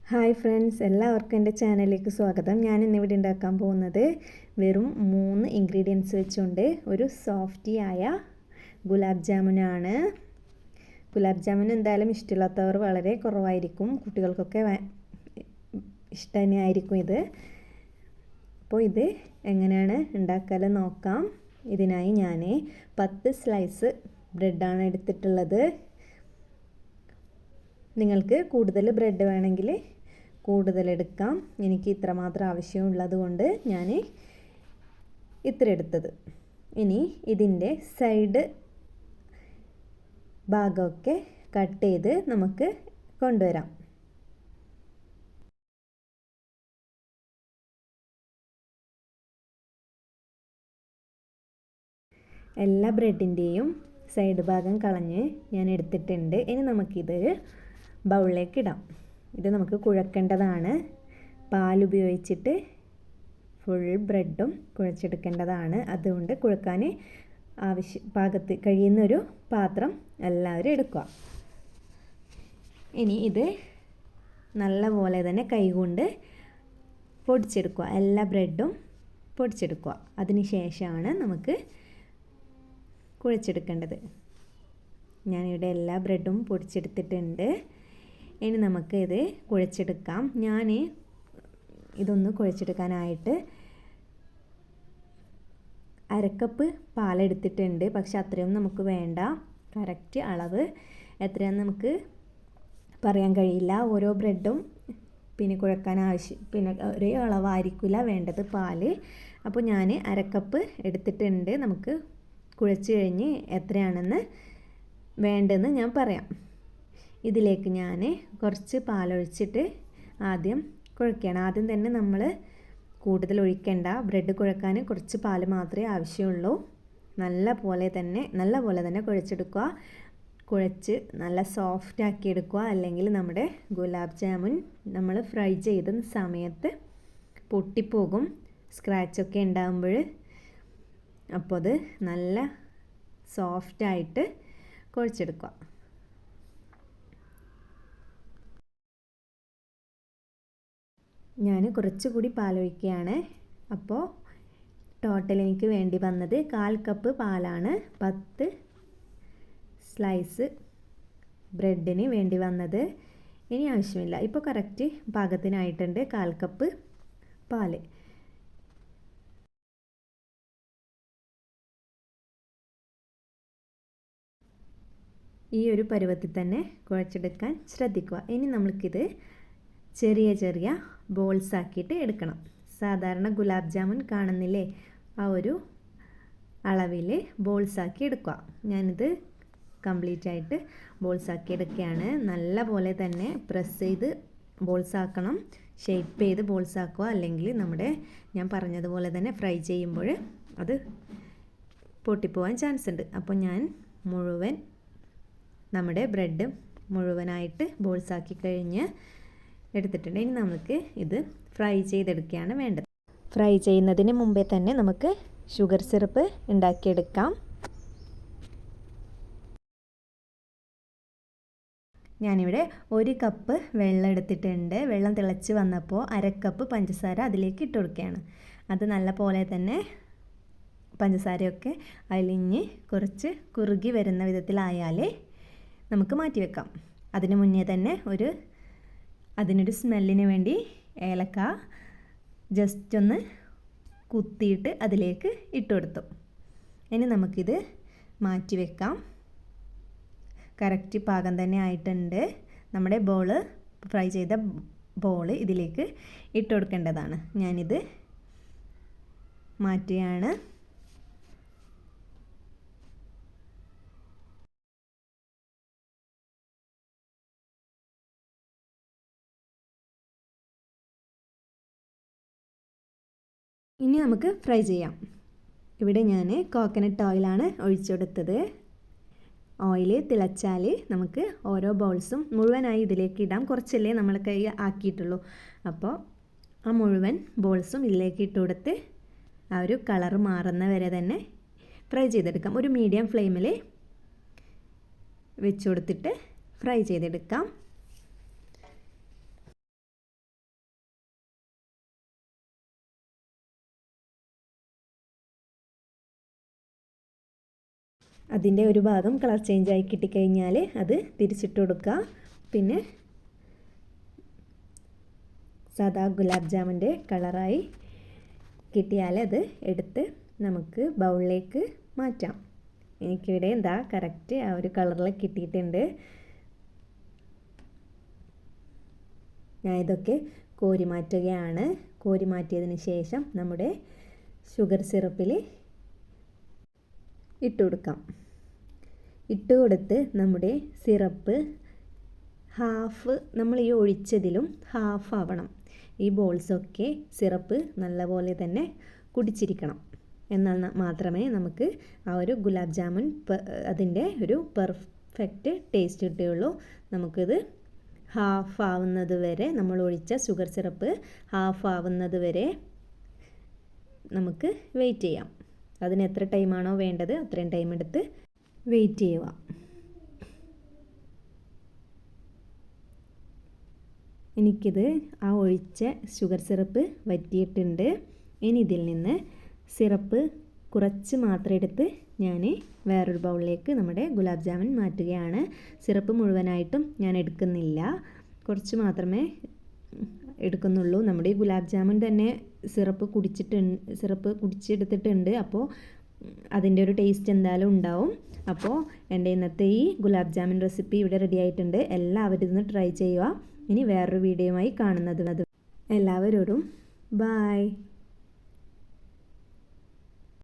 Hi friends, എല്ലാവർക്കും എൻ്റെ ചാനലിലേക്ക് സ്വാഗതം. ഞാൻ ഇന്നിവിടെ ഉണ്ടാക്കാൻ പോകുന്നത് വെറും 3 ഇൻഗ്രീഡിയൻസ് വെച്ചുകൊണ്ട് ഒരു സോഫ്റ്റിയായ ഗുലാബ് ജാമുനാണ്. ഗുലാബ് ജാമുൻ എന്തായാലും ഇഷ്ടമില്ലാത്തവർ വളരെ കുറവായിരിക്കും. കുട്ടികൾക്കൊക്കെ ഇഷ്ടം തന്നെയായിരിക്കും ഇത്. അപ്പോൾ ഇത് എങ്ങനെയാണ് ഉണ്ടാക്കാമെന്ന് നോക്കാം. ഇതിനായി ഞാൻ 10 സ്ലൈസ് ബ്രെഡാണ് എടുത്തിട്ടുള്ളത്. നിങ്ങൾക്ക് കൂടുതൽ ബ്രെഡ് വേണമെങ്കിൽ കൂടുതൽ എടുക്കാം. എനിക്ക് ഇത്രമാത്രം ആവശ്യമുള്ളത് കൊണ്ട് ഞാൻ ഇത്ര എടുത്തത്. ഇനി ഇതിൻ്റെ സൈഡ് ഭാഗമൊക്കെ കട്ട് ചെയ്ത് നമുക്ക് കൊണ്ടുവരാം. എല്ലാ ബ്രെഡിൻ്റെയും സൈഡ് ഭാഗം കളഞ്ഞ് ഞാൻ എടുത്തിട്ടുണ്ട്. ഇനി നമുക്കിതൊരു ബൗളിലേക്ക് ഇടാം. ഇത് നമുക്ക് കുഴക്കേണ്ടതാണ്. പാലുപയോഗിച്ചിട്ട് ഫുൾ ബ്രെഡും കുഴച്ചെടുക്കേണ്ടതാണ്. അതുകൊണ്ട് കുഴക്കാൻ പാകത്ത് കഴിയുന്നൊരു പാത്രം എല്ലാവരും എടുക്കുക. ഇനി ഇത് നല്ലപോലെ തന്നെ കൈകൊണ്ട് പൊടിച്ചെടുക്കുക. എല്ലാ ബ്രെഡും പൊടിച്ചെടുക്കുക. അതിന് ശേഷമാണ് നമുക്ക് കുഴച്ചെടുക്കേണ്ടത്. ഞാനിവിടെ എല്ലാ ബ്രെഡും പൊടിച്ചെടുത്തിട്ടുണ്ട്. ഇനി നമുക്ക് ഇത് കുഴച്ചെടുക്കാം. ഞാൻ ഇതൊന്ന് കുഴച്ചെടുക്കാനായിട്ട് അരക്കപ്പ് പാലെടുത്തിട്ടുണ്ട്. പക്ഷെ അത്രയും നമുക്ക് വേണ്ട. കറക്റ്റ് അളവ് എത്രയാണെന്ന് നമുക്ക് പറയാൻ കഴിയില്ല. ഓരോ ബ്രെഡും പിന്നെ കുഴക്കാൻ പിന്നെ ഒരേ അളവായിരിക്കില്ല വേണ്ടത് പാല്. അപ്പോൾ ഞാൻ അരക്കപ്പ് എടുത്തിട്ടുണ്ട്. നമുക്ക് കുഴച്ച് കഴിഞ്ഞ് എത്രയാണെന്ന് വേണ്ടതെന്ന് ഞാൻ പറയാം. ഇതിലേക്ക് ഞാൻ കുറച്ച് പാലൊഴിച്ചിട്ട് ആദ്യം കുഴക്കുകയാണ്. ആദ്യം തന്നെ നമ്മൾ കൂടുതൽ ഒഴിക്കേണ്ട. ബ്രെഡ് കുഴക്കാൻ കുറച്ച് പാല് മാത്രമേ ആവശ്യമുള്ളൂ. നല്ല പോലെ തന്നെ കുഴച്ചെടുക്കുക. കുഴച്ച് നല്ല സോഫ്റ്റ് ആക്കി എടുക്കുക. അല്ലെങ്കിൽ നമ്മുടെ ഗുലാബ് ജാമുൻ നമ്മൾ ഫ്രൈ ചെയ്ത സമയത്ത് പൊട്ടിപ്പോകും, സ്ക്രാച്ചൊക്കെ ഉണ്ടാകുമ്പോൾ. അപ്പോൾ അത് നല്ല സോഫ്റ്റായിട്ട് കുഴച്ചെടുക്കുക. ഞാൻ കുറച്ചുകൂടി പാലൊഴിക്കുകയാണ്. അപ്പോൾ ടോട്ടൽ എനിക്ക് വേണ്ടി വന്നത് 1/4 കപ്പ് പാലാണ് 10 സ്ലൈസ് ബ്രെഡിന് വേണ്ടി വന്നത്. ഇനി ആവശ്യമില്ല. ഇപ്പോൾ കറക്റ്റ് പാകത്തിനായിട്ടുണ്ട് 1/4 കപ്പ് പാല്. ഈ ഒരു പരുവത്തിൽ തന്നെ കുഴച്ചെടുക്കാൻ ശ്രദ്ധിക്കുക. ഇനി നമുക്കിത് ചെറിയ ചെറിയ ബോൾസ് ആക്കിയിട്ട് എടുക്കണം. സാധാരണ ഗുലാബ് ജാമുൻ കാണുന്നില്ലേ, ആ ഒരു അളവിൽ ബോൾസ് ആക്കി എടുക്കുക. ഞാനിത് കംപ്ലീറ്റ് ആയിട്ട് ബോൾസ് ആക്കി എടുക്കുകയാണ്. നല്ല പോലെ തന്നെ പ്രസ് ചെയ്ത് ബോൾസ് ആക്കണം. ഷേപ്പ് ചെയ്ത് ബോൾസ് ആക്കുക. അല്ലെങ്കിൽ ഞാൻ പറഞ്ഞതുപോലെ തന്നെ ഫ്രൈ ചെയ്യുമ്പോൾ അത് പൊട്ടിപ്പോവാൻ ചാൻസ് ഉണ്ട്. അപ്പോൾ ഞാൻ നമ്മുടെ ബ്രെഡ് മുഴുവനായിട്ട് ബോൾസ് ആക്കി കഴിഞ്ഞ് എടുത്തിട്ടുണ്ട്. ഇനി നമുക്ക് ഇത് ഫ്രൈ ചെയ്തെടുക്കുകയാണ് വേണ്ടത്. ഫ്രൈ ചെയ്യുന്നതിന് മുമ്പേ തന്നെ നമുക്ക് ഷുഗർ സിറപ്പ് ഉണ്ടാക്കിയെടുക്കാം. ഞാനിവിടെ 1 കപ്പ് വെള്ളം എടുത്തിട്ടുണ്ട്. വെള്ളം തിളച്ച് വന്നപ്പോൾ 1/2 കപ്പ് പഞ്ചസാര അതിലേക്ക് ഇട്ട് കൊടുക്കുകയാണ്. അത് നല്ല പോലെ തന്നെ പഞ്ചസാരയൊക്കെ അലിഞ്ഞ് കുറച്ച് കുറുകി വരുന്ന വിധത്തിലായാൽ നമുക്ക് മാറ്റി വെക്കാം. അതിന് മുന്നേ തന്നെ അതിനൊരു സ്മെല്ലിന് വേണ്ടി ഏലക്ക ജസ്റ്റ് ഒന്ന് കുത്തിയിട്ട് അതിലേക്ക് ഇട്ട് കൊടുത്തു. ഇനി നമുക്കിത് മാറ്റി വെക്കാം. കറക്റ്റ് പാകം തന്നെ ആയിട്ടുണ്ട്. നമ്മുടെ ഫ്രൈ ചെയ്ത ബോൾ ഇതിലേക്ക് ഇട്ട് കൊടുക്കേണ്ടതാണ്. ഞാനിത് മാറ്റുകയാണ്. ഇനി നമുക്ക് ഫ്രൈ ചെയ്യാം. ഇവിടെ ഞാൻ കോക്കനട്ട് ഓയിലാണ് ഒഴിച്ചു കൊടുത്തത്. ഓയിൽ തിളച്ചാൽ നമുക്ക് ഓരോ ബോൾസും മുഴുവനായി ഇതിലേക്ക് ഇടാം. കുറച്ചല്ലേ നമ്മൾ കൈ ആക്കിയിട്ടുള്ളൂ. അപ്പോൾ ആ മുഴുവൻ ബോൾസും ഇതിലേക്ക് ഇട്ട് കൊടുത്ത് ആ ഒരു കളർ മാറുന്ന വരെ തന്നെ ഫ്രൈ ചെയ്തെടുക്കാം. ഒരു മീഡിയം ഫ്ലെയിമിൽ വെച്ച് കൊടുത്തിട്ട് ഫ്രൈ ചെയ്തെടുക്കാം. അതിൻ്റെ ഒരു ഭാഗം കളർ ചേഞ്ചായി കിട്ടിക്കഴിഞ്ഞാൽ അത് തിരിച്ചിട്ട് കൊടുക്കുക. പിന്നെ സാദാ ഗുലാബ് ജാമുൻ്റെ കളറായി കിട്ടിയാൽ അത് എടുത്ത് നമുക്ക് ബൗളിലേക്ക് മാറ്റാം. എനിക്കിവിടെ എന്താ കറക്റ്റ് ആ ഒരു കളറിൽ കിട്ടിയിട്ടുണ്ട്. ഞാൻ ഇതൊക്കെ കോരി മാറ്റുകയാണ്. കോരി മാറ്റിയതിന് ശേഷം നമ്മുടെ ഷുഗർ സിറപ്പിൽ ഇട്ട് കൊടുക്കാം. ഇട്ട് കൊടുത്ത് നമ്മുടെ സിറപ്പ് നമ്മൾ ഈ ഒഴിച്ചതിലും ഹാഫ് ആവണം. ഈ ബോൾസൊക്കെ സിറപ്പ് നല്ലപോലെ തന്നെ കുടിച്ചിരിക്കണം. എന്നാൽ മാത്രമേ നമുക്ക് ആ ഒരു ഗുലാബ് ജാമുൻ അതിൻ്റെ ഒരു പെർഫെക്റ്റ് ടേസ്റ്റ് കിട്ടുകയുള്ളൂ. നമുക്കിത് ഹാഫ് ആവുന്നത് വരെ, നമ്മൾ ഒഴിച്ച ഷുഗർ സിറപ്പ് ഹാഫ് ആവുന്നത് വരെ നമുക്ക് വെയിറ്റ് ചെയ്യാം. അതിന് എത്ര ടൈമാണോ വേണ്ടത് അത്രയും ടൈം എടുത്ത് വെയിറ്റ് ചെയ്യുക. എനിക്കിത് ആ ഒഴിച്ച ഷുഗർ സിറപ്പ് വറ്റിയിട്ടുണ്ട്. ഇനി ഇതിൽ നിന്ന് സിറപ്പ് കുറച്ച് മാത്രം എടുത്ത് ഞാൻ വേറൊരു ബൗളിലേക്ക് നമ്മുടെ ഗുലാബ് ജാമുൻ മാറ്റുകയാണ്. സിറപ്പ് മുഴുവനായിട്ടും ഞാൻ എടുക്കുന്നില്ല, കുറച്ച് മാത്രമേ എടുക്കുന്നുള്ളൂ. നമ്മുടെ ഈ ഗുലാബ് ജാമുൻ തന്നെ സിറപ്പ് കുടിച്ചെടുത്തിട്ടുണ്ട്. അപ്പോൾ അതിൻ്റെ ഒരു ടേസ്റ്റ് എന്തായാലും ഉണ്ടാവും. അപ്പോൾ എൻ്റെ ഇന്നത്തെ ഈ ഗുലാബ് ജാമുൻ റെസിപ്പി ഇവിടെ റെഡി ആയിട്ടുണ്ട്. എല്ലാവരും ഇതൊന്ന് ട്രൈ ചെയ്യുക. ഇനി വേറൊരു വീഡിയോയുമായി കാണുന്നത് എല്ലാവരോടും ബായ്.